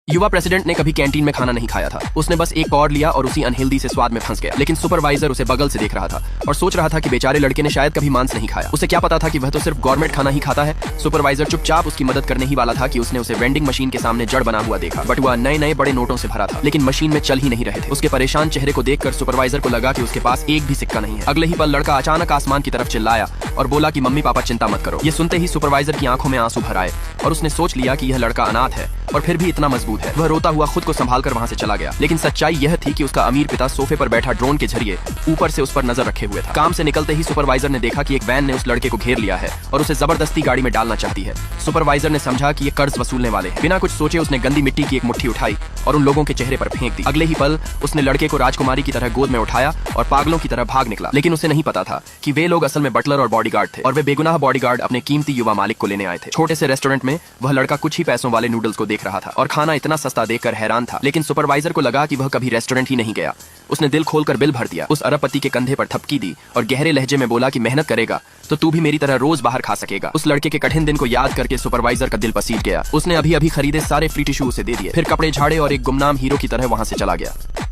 युवा प्रेसिडेंट ने कभी कैंटीन में खाना नहीं खाया था। उसने बस एक कॉर्ड लिया और उसी अनहेल्दी से स्वाद में फंस गया। लेकिन सुपरवाइजर उसे बगल से देख रहा था और सोच रहा था कि बेचारे लड़के ने शायद कभी मांस नहीं खाया। उसे क्या पता था कि वह तो सिर्फ गवर्नमेंट खाना ही खाता है। सुपरवाइजर चुपचाप उसकी मदद करने ही वाला था कि उसने उसे वेंडिंग मशीन के सामने जड़ बना हुआ देखा, बट वह नए नए बड़े नोटों से भरा था, लेकिन मशीन में चल ही नहीं रहे थे। उसके परेशान चेहरे को देखकर सुपरवाइजर को लगा कि उसके पास एक भी सिक्का नहीं है। अगले ही पल लड़का अचानक आसमान की तरफ चिल्लाया और बोला कि मम्मी पापा चिंता मत करो। ये सुनते ही सुपरवाइजर की आंखों में आंसू भर आए और उसने सोच लिया कि यह लड़का अनाथ है और फिर भी इतना मजबूत है। वह रोता हुआ खुद को संभाल कर वहां से चला गया। लेकिन सच्चाई यह थी कि उसका अमीर पिता सोफे पर बैठा ड्रोन के जरिए ऊपर से उस पर नजर रखे हुए था। काम से निकलते ही सुपरवाइजर ने देखा कि एक वैन ने उस लड़के को घेर लिया है और उसे जबरदस्ती गाड़ी में डालना चाहती है। सुपरवाइजर ने समझा कि ये कर्ज वसूलने वाले हैं। बिना कुछ सोचे उसने गंदी मिट्टी की एक मुट्ठी उठाई और उन लोगों के चेहरे पर फेंक दी। अगले ही पल उसने लड़के को राजकुमारी की तरह गोद में उठाया और पागलों की तरह भाग निकला। लेकिन उसे नहीं पता था कि वे लोग असल में बटलर और बॉडीगार्ड थे और वे बेगुनाह बॉडीगार्ड अपने कीमती युवा मालिक को लेने आए थे। छोटे से रेस्टोरेंट में वह लड़का कुछ ही पैसों वाले नूडल्स को देख रहा था और खाना इतना सस्ता देखकर हैरान था। लेकिन सुपरवाइजर को लगा कि वह कभी रेस्टोरेंट ही नहीं गया। उसने दिल खोलकर बिल भर दिया, उस अरबपति के कंधे पर थपकी दी और गहरे लहजे में बोला कि मेहनत करेगा तो तू भी मेरी तरह रोज बाहर खा सकेगा। उस लड़के के कठिन दिन को याद करके सुपरवाइजर का दिल पसीज गया। उसने अभी अभी खरीदे सारे फ्री टिश्यू उसे दे दिए, फिर कपड़े झाड़े और एक गुमनाम हीरो की तरह वहां से चला गया।